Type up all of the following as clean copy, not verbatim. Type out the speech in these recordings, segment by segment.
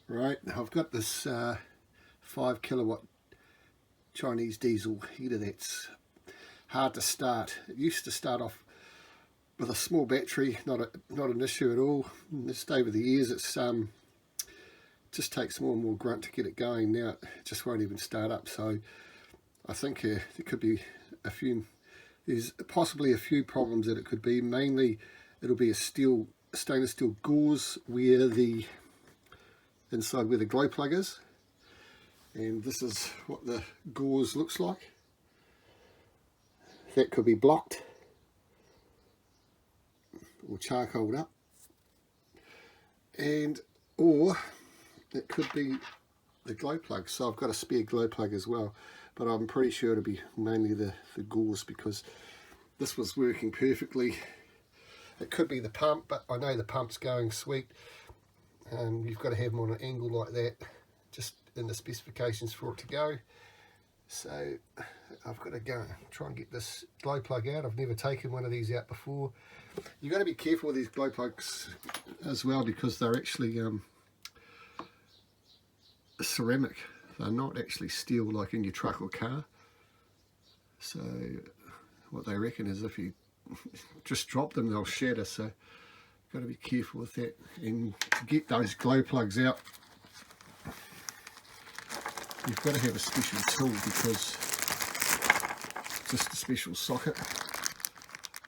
Right, I've got this 5 kilowatt Chinese diesel heater that's hard to start. It used to start off with a small battery, not an issue at all. And just over the years, it's just takes more and more grunt to get it going. Now it just won't even start up. So I think there could be there's possibly a few problems that it could be. Mainly, it'll be a stainless steel gauze where the inside where the glow plug is, and this is what the gauze looks like. That could be blocked or charcoaled up, or it could be the glow plug. So I've got a spare glow plug as well, but I'm pretty sure it'll be mainly the gauze, because this was working perfectly. It could be the pump, but I know the pump's going sweet. You've got to have them on an angle like that, just in the specifications for it to go. So I've got to go try and get this glow plug out. I've never taken one of these out before. You've got to be careful with these glow plugs as well, because they're actually ceramic. They're not actually steel like in your truck or car. So what they reckon is if you just drop them, they'll shatter. So got to be careful with that. And to get those glow plugs out, you've got to have a special tool, because just a special socket,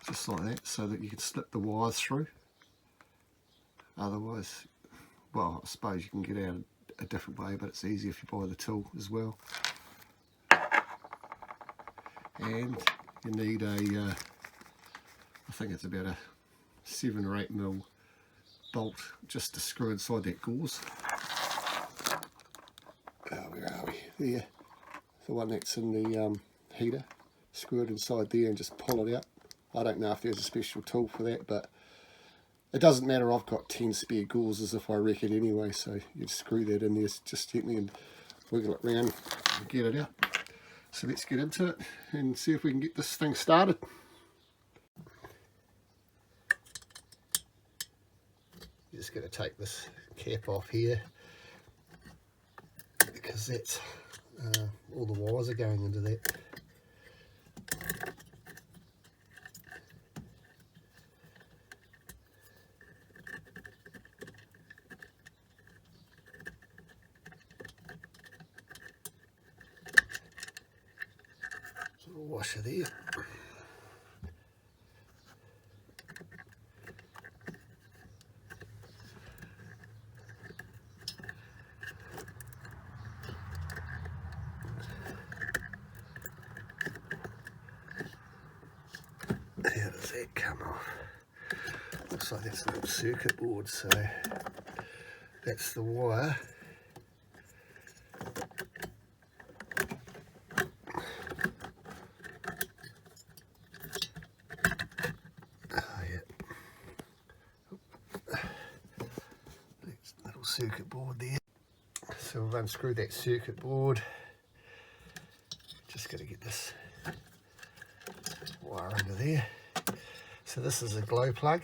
just like that, so that you can slip the wires through. Otherwise, well, I suppose you can get out a different way, but it's easier if you buy the tool as well. And you need a I think it's about a 7 or 8 mil bolt just to screw inside that gauze. Where are we? There, the one that's in the heater. Screw it inside there and just pull it out. I don't know if there's a special tool for that, but it doesn't matter. I've got 10 spare gauzes if I wreck it anyway, so you just screw that in there just gently and wiggle it around and get it out. So let's get into it and see if we can get this thing started. Just going to take this cap off here, because that's all the wires are going into that. So a washer there. How does that come off? Looks like that's a little circuit board, so that's the wire. Oh yeah. That's a little circuit board there. So we've unscrewed that circuit board. Just got to get this wire under there. So this is a glow plug.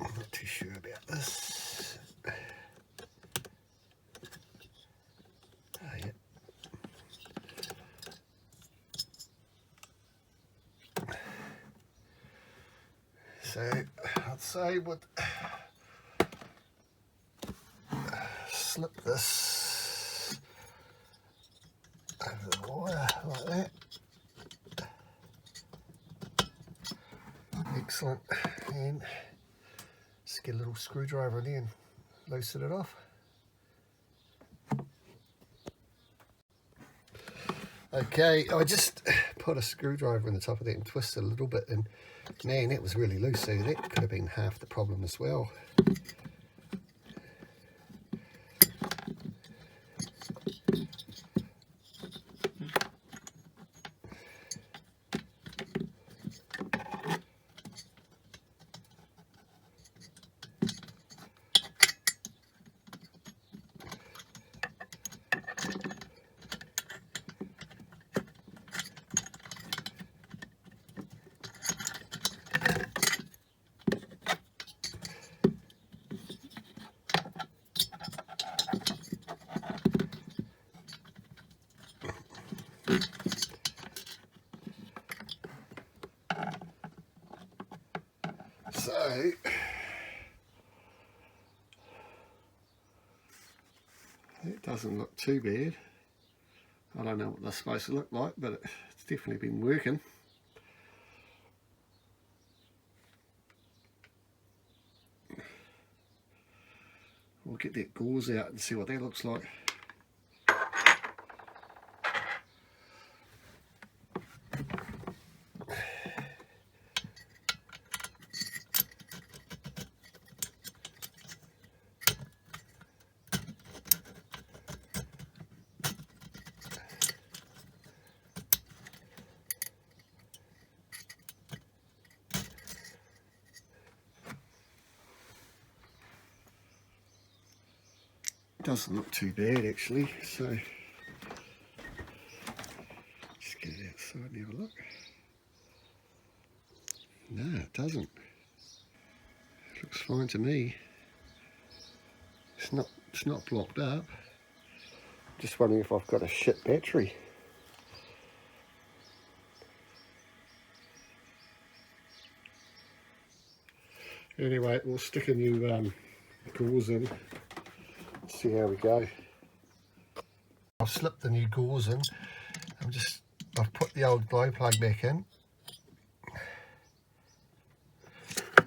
I'm not too sure about this. Oh yeah. So I'd say would slip this over the wire like that. Excellent. And just get a little screwdriver in there and loosen it off. Okay, I just put a screwdriver in the top of that and twisted a little bit, and man, that was really loose, so that could have been half the problem as well. It doesn't look too bad. I don't know what they're supposed to look like, but it's definitely been working. We'll get that gauze out and see what that looks like. Doesn't look too bad actually, so just get it outside and have a look. No, it doesn't. It looks fine to me. It's not blocked up. Just wondering if I've got a shit battery. Anyway, we'll stick a new gauze in. See how we go. I've slipped the new gauze in. I've put the old glow plug back in.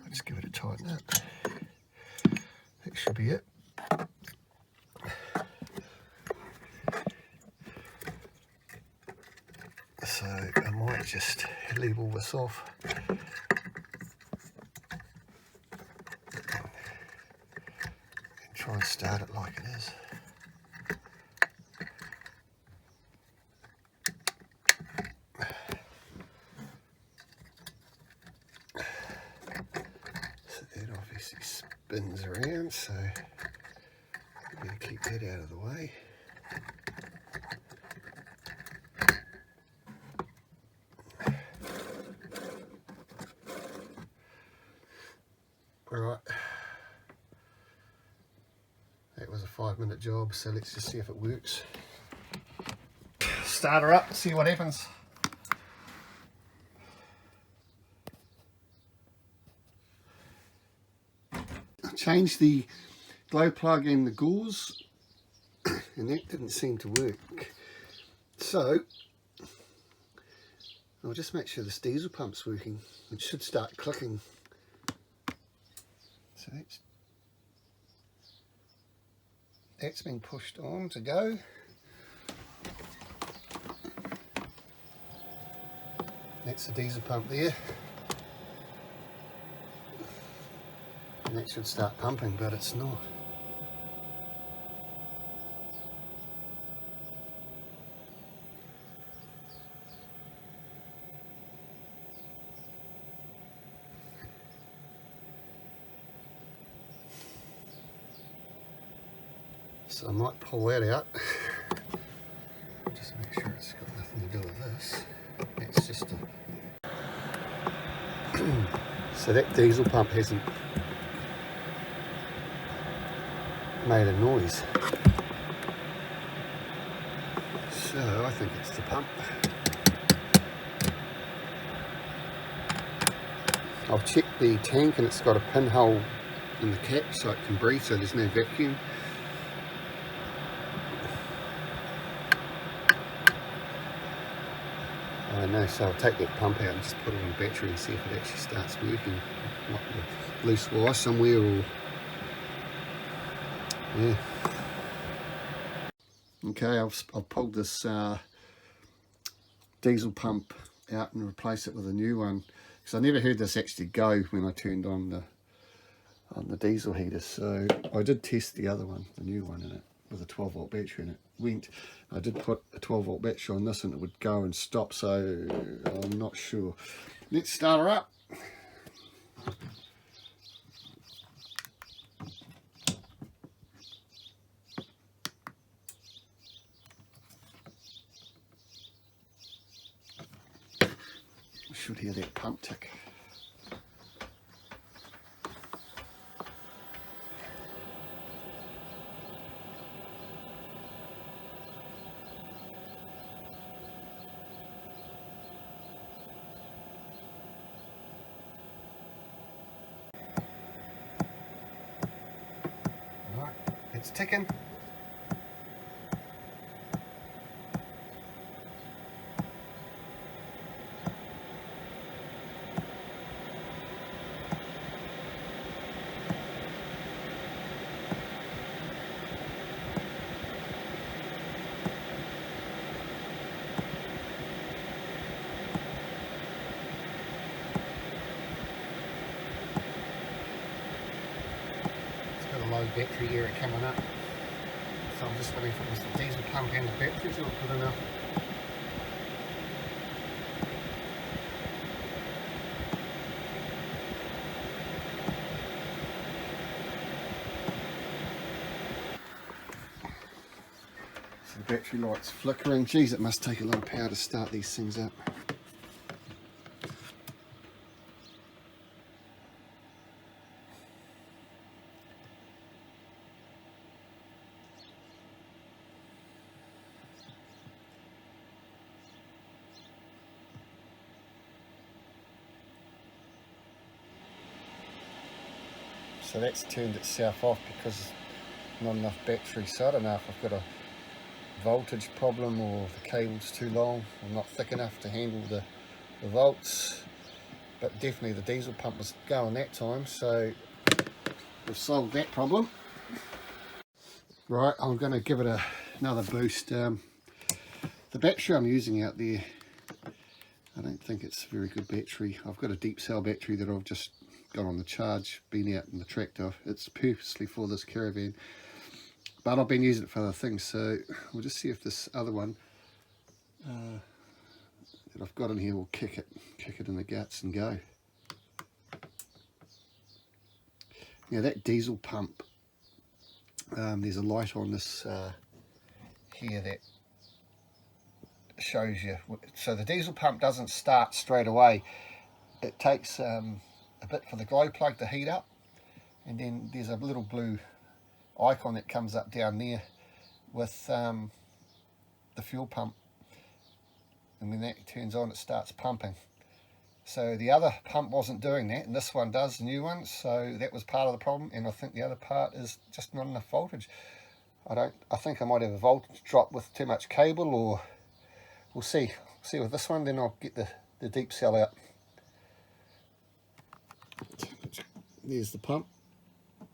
Let's give it a tighten up. That should be it. So I might just leave all this off. And try and start it like it is. So that obviously spins around, so I'm going to keep that out of the way. Alright, that was a 5-minute job, so let's just see if it works. Start her up, see what happens. I changed the glow plug and the gauze, and that didn't seem to work. So, I'll just make sure this diesel pump's working. It should start clicking. So that's been pushed on to go. That's the diesel pump there. And that should start pumping, but it's not. So I might pull that out. Just make sure it's got nothing to do with this. It's just a... So that diesel pump hasn't made a noise. So I think it's the pump. I've checked the tank and it's got a pinhole in the cap so it can breathe, so there's no vacuum. I know, so I'll take that pump out and just put it on a battery and see if it actually starts working. Like the loose wire somewhere, or yeah. Okay, I've pulled this diesel pump out and replaced it with a new one, because I never heard this actually go when I turned on the diesel heater. So I did test the other one, the new one, in it with a 12-volt battery, and it went. I did put a 12-volt battery on this and it would go and stop, so I'm not sure. Let's start her up. I should hear that pump tick. Right, it's ticking. no battery error coming up. So I'm just waiting for this diesel pump and the batteries not good enough. So the battery light's flickering. Geez, it must take a lot of power to start these things up. So that's turned itself off because not enough battery. So I don't know if I've got a voltage problem or the cable's too long or not thick enough to handle the volts. But definitely the diesel pump was going that time, so we've solved that problem. Right, I'm going to give it another boost. The battery I'm using out there, I don't think it's a very good battery. I've got a deep cell battery that I've just got on the charge, been out in the tractor. It's purposely for this Caravan, but I've been using it for other things, so we'll just see if this other one that I've got in here will kick it in the guts and go. Now that diesel pump, there's a light on this here that shows you. So the diesel pump doesn't start straight away. It takes a bit for the glow plug to heat up, and then there's a little blue icon that comes up down there with the fuel pump, and when that turns on it starts pumping. So the other pump wasn't doing that, and this one does, the new one, so that was part of the problem. And I think the other part is just not enough voltage. I think I might have a voltage drop with too much cable, or we'll see with this one. Then I'll get the deep cell out. There's the pump,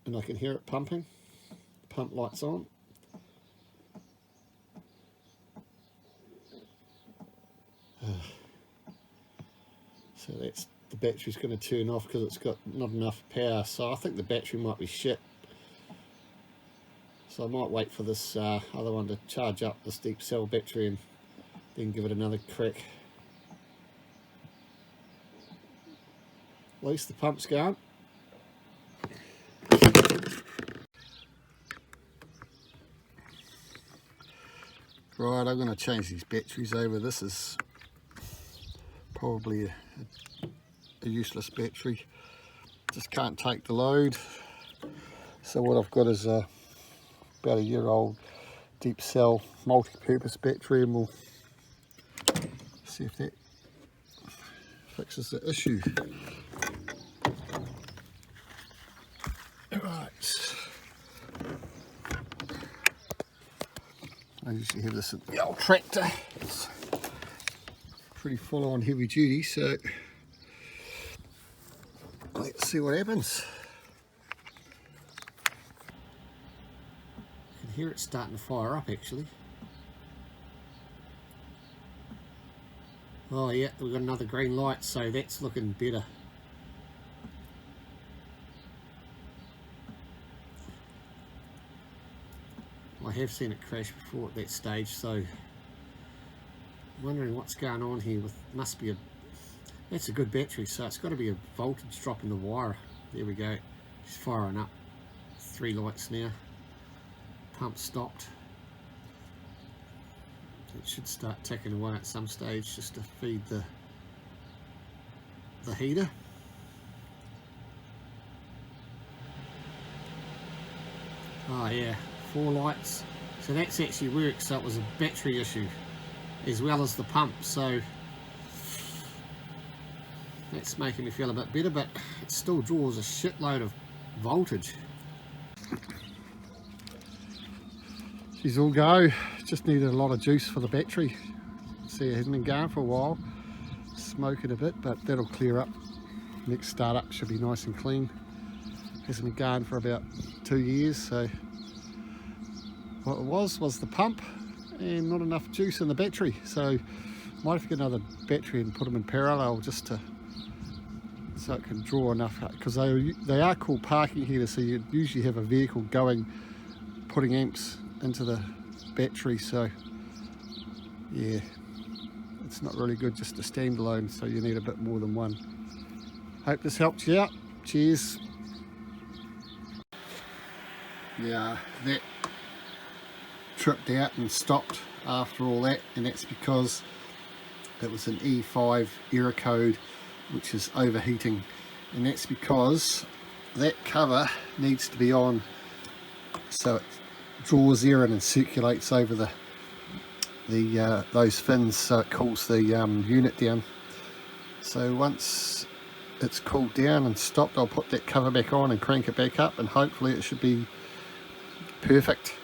and I can hear it pumping. Pump light's on. So that's the battery's going to turn off because it's got not enough power. So I think the battery might be shit. So I might wait for this other one to charge up, this deep cell battery, and then give it another crack. At least the pump's going. Right, I'm going to change these batteries over. This is probably a useless battery. Just can't take the load. So what I've got is about a year-old deep cell multi-purpose battery, and we'll see if that fixes the issue. Right. I usually have this in the old tractor. It's pretty full on heavy duty, so let's see what happens. I can hear it starting to fire up actually. Oh yeah, we've got another green light, so that's looking better. I have seen it crash before at that stage, so I'm wondering what's going on here. Must be that's a good battery, so it's got to be a voltage drop in the wire. There we go, it's firing up. 3 lights now. Pump stopped. It should start ticking away at some stage just to feed the heater. Oh yeah, 4 lights. So that's actually worked. So it was a battery issue as well as the pump. So that's making me feel a bit better, but it still draws a shitload of voltage. She's all go. Just needed a lot of juice for the battery. See, it hasn't been going for a while. Smoking a bit, but that'll clear up. Next startup should be nice and clean. Hasn't been going for about 2 years, so what it was the pump and not enough juice in the battery. So might have to get another battery and put them in parallel just to so it can draw enough, because they are called parking heaters, so you usually have a vehicle going, putting amps into the battery. So yeah, it's not really good just a standalone, so you need a bit more than one. Hope this helped you out. Cheers. Yeah, that tripped out and stopped after all that, and that's because it was an E5 error code which is overheating, and that's because that cover needs to be on so it draws air in and circulates over those fins, so it cools the unit down. So once it's cooled down and stopped, I'll put that cover back on and crank it back up, and hopefully it should be perfect.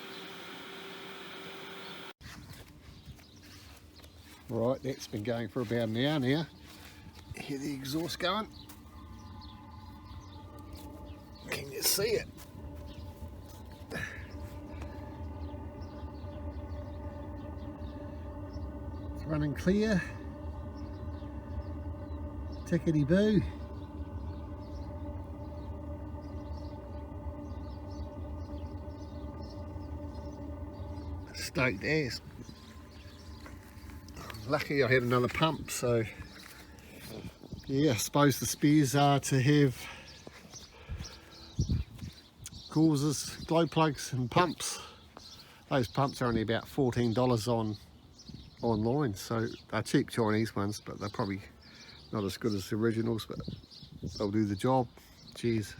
Right, that's been going for about an hour now. Hear the exhaust going? Can you see it? It's running clear. Tickety boo. Stoked ass. Lucky I had another pump, so yeah, I suppose the spares are to have gauzes, glow plugs and pumps. Those pumps are only about $14 online, so they're cheap Chinese ones, but they're probably not as good as the originals, but they'll do the job. Cheers.